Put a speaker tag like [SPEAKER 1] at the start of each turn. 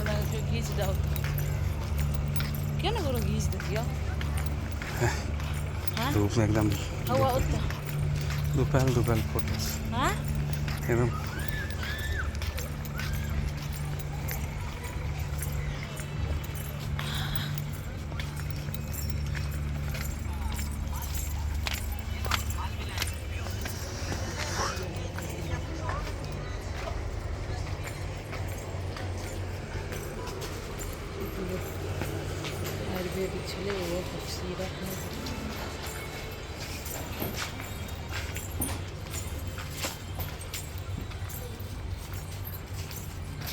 [SPEAKER 1] मैंने फिर खींच जाओ क्या ना करो खींच देती हो हाँ
[SPEAKER 2] धूप में एकदम
[SPEAKER 1] हवा होता
[SPEAKER 2] दोपहर दोपहर फोटोस
[SPEAKER 1] हाँ
[SPEAKER 2] एकदम
[SPEAKER 1] आयुर्वेदिक छले वो सीरप